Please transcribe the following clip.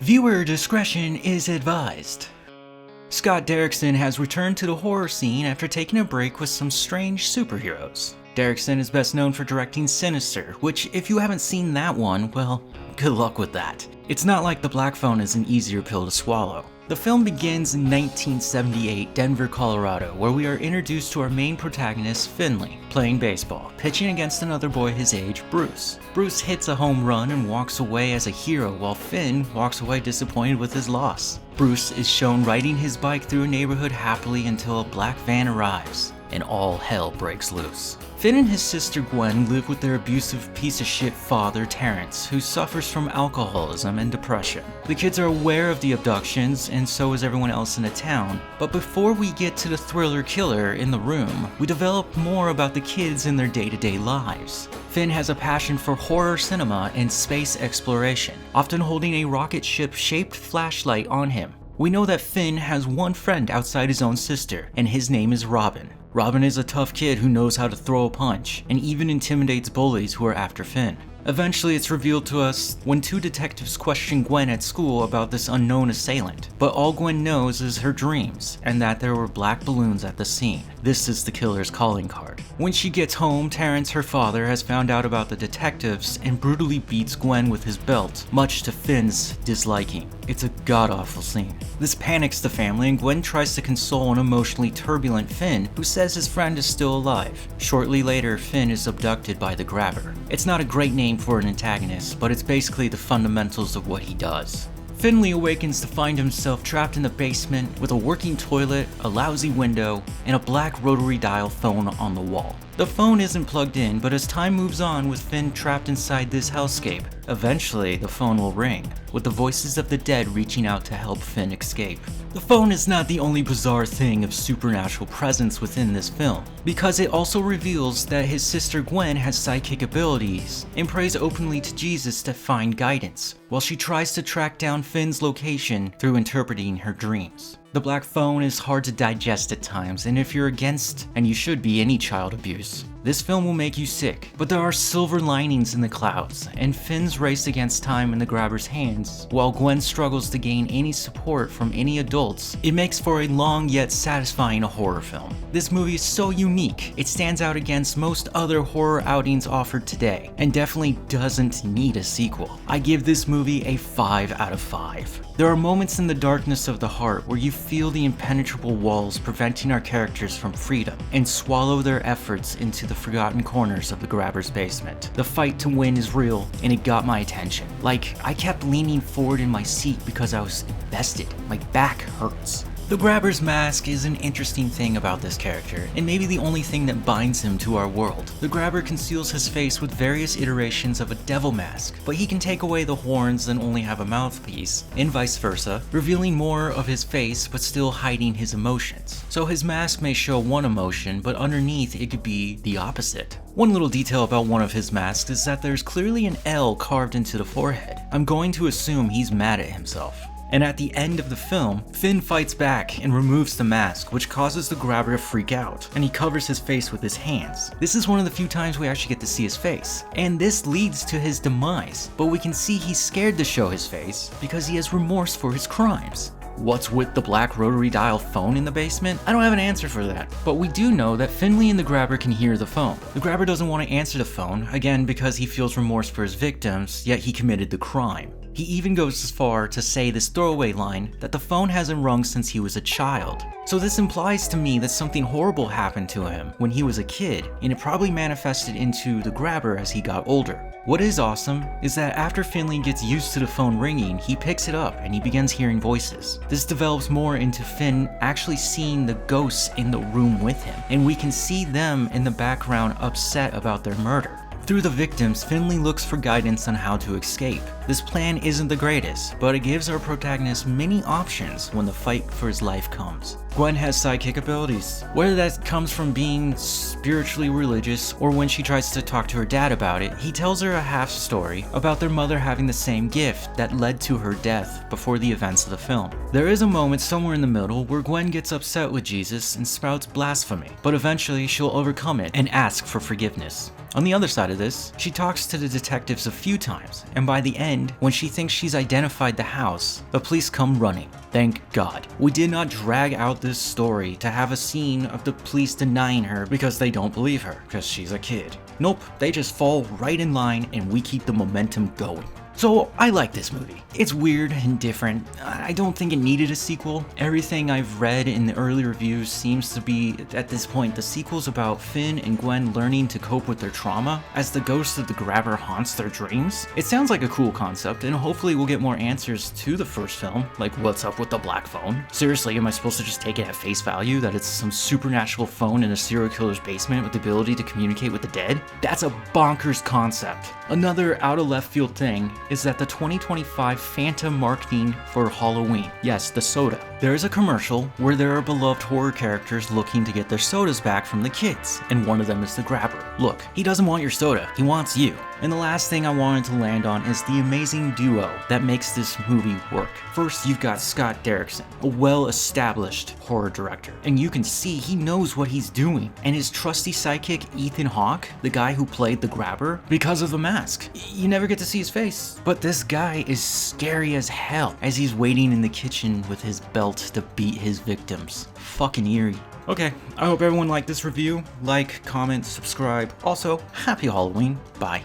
Viewer discretion is advised. Scott Derrickson has returned to the horror scene after taking a break with some strange superheroes. Derrickson is best known for directing Sinister, which if you haven't seen that one, well, good luck with that. It's not like The Black Phone is an easier pill to swallow. The film begins in 1978, Denver, Colorado, where we are introduced to our main protagonist, Finley, playing baseball, pitching against another boy his age, Bruce. Bruce hits a home run and walks away as a hero, while Finn walks away disappointed with his loss. Bruce is shown riding his bike through a neighborhood happily until a black van arrives, and all hell breaks loose. Finn and his sister Gwen live with their abusive piece of shit father, Terrence, who suffers from alcoholism and depression. The kids are aware of the abductions, and so is everyone else in the town, but before we get to the thriller killer in the room, we develop more about the kids and their day-to-day lives. Finn has a passion for horror cinema and space exploration, often holding a rocket ship-shaped flashlight on him. We know that Finn has one friend outside his own sister, and his name is Robin. Robin is a tough kid who knows how to throw a punch, and even intimidates bullies who are after Finn. Eventually, it's revealed to us when two detectives question Gwen at school about this unknown assailant, but all Gwen knows is her dreams, and that there were black balloons at the scene. This is the killer's calling card. When she gets home, Terrence, her father, has found out about the detectives and brutally beats Gwen with his belt, much to Finn's disliking. It's a god-awful scene. This panics the family, and Gwen tries to console an emotionally turbulent Finn, who says his friend is still alive. Shortly later, Finn is abducted by the Grabber. It's not a great name for an antagonist, but it's basically the fundamentals of what he does. Finley awakens to find himself trapped in the basement with a working toilet, a lousy window, and a black rotary dial phone on the wall. The phone isn't plugged in, but as time moves on with Finn trapped inside this hellscape, eventually the phone will ring, with the voices of the dead reaching out to help Finn escape. The phone is not the only bizarre thing of supernatural presence within this film, because it also reveals that his sister Gwen has psychic abilities and prays openly to Jesus to find guidance, while she tries to track down Finn's location through interpreting her dreams. The Black Phone is hard to digest at times, and if you're against, and you should be, any child abuse, this film will make you sick. But there are silver linings in the clouds, and Finn's race against time in the Grabber's hands, while Gwen struggles to gain any support from any adults. It makes for a long yet satisfying horror film. This movie is so unique, it stands out against most other horror outings offered today, and definitely doesn't need a sequel. I give this movie a 5 out of 5. There are moments in the darkness of the heart where you feel the impenetrable walls preventing our characters from freedom, and swallow their efforts into the forgotten corners of the Grabber's basement. The fight to win is real, and it got my attention. Like, I kept leaning forward in my seat because I was invested. My back hurts. The Grabber's mask is an interesting thing about this character, and maybe the only thing that binds him to our world. The Grabber conceals his face with various iterations of a devil mask, but he can take away the horns and only have a mouthpiece, and vice versa, revealing more of his face but still hiding his emotions. So his mask may show one emotion, but underneath it could be the opposite. One little detail about one of his masks is that there's clearly an L carved into the forehead. I'm going to assume he's mad at himself. And at the end of the film, Finn fights back and removes the mask, which causes the Grabber to freak out, and he covers his face with his hands. This is one of the few times we actually get to see his face, and this leads to his demise, but we can see he's scared to show his face because he has remorse for his crimes. What's with the black rotary dial phone in the basement? I don't have an answer for that, but we do know that Finley and the Grabber can hear the phone. The Grabber doesn't want to answer the phone, again because he feels remorse for his victims, yet he committed the crime. He even goes as far to say this throwaway line that the phone hasn't rung since he was a child. So this implies to me that something horrible happened to him when he was a kid, and it probably manifested into the Grabber as he got older. What is awesome is that after Finley gets used to the phone ringing, he picks it up and he begins hearing voices. This develops more into Finn actually seeing the ghosts in the room with him, and we can see them in the background upset about their murder. Through the victims, Finley looks for guidance on how to escape. This plan isn't the greatest, but it gives our protagonist many options when the fight for his life comes. Gwen has psychic abilities. Whether that comes from being spiritually religious or when she tries to talk to her dad about it, he tells her a half story about their mother having the same gift that led to her death before the events of the film. There is a moment somewhere in the middle where Gwen gets upset with Jesus and spouts blasphemy, but eventually she'll overcome it and ask for forgiveness. On the other side of this, she talks to the detectives a few times, and by the end, when she thinks she's identified the house, the police come running. Thank God. We did not drag out this story to have a scene of the police denying her because they don't believe her, because she's a kid. Nope, they just fall right in line and we keep the momentum going. So I like this movie. It's weird and different. I don't think it needed a sequel. Everything I've read in the early reviews seems to be, at this point, the sequel's about Finn and Gwen learning to cope with their trauma as the ghost of the grabber haunts their dreams. It sounds like a cool concept, and hopefully we'll get more answers to the first film, like what's up with the black phone. Seriously, am I supposed to just take it at face value that it's some supernatural phone in a serial killer's basement with the ability to communicate with the dead? That's a bonkers concept. Another out of left field thing is that the 2025 Fanta marketing for Halloween, yes, the soda. There is a commercial where there are beloved horror characters looking to get their sodas back from the kids, and one of them is the grabber. Look, he doesn't want your soda, he wants you. And the last thing I wanted to land on is the amazing duo that makes this movie work. First, you've got Scott Derrickson, a well-established horror director, and you can see he knows what he's doing. And his trusty sidekick, Ethan Hawke, the guy who played the grabber, because of the mask. You never get to see his face. But this guy is scary as hell as he's waiting in the kitchen with his belt to beat his victims. Fucking eerie. Okay, I hope everyone liked this review. Like, comment, subscribe. Also, happy Halloween. Bye.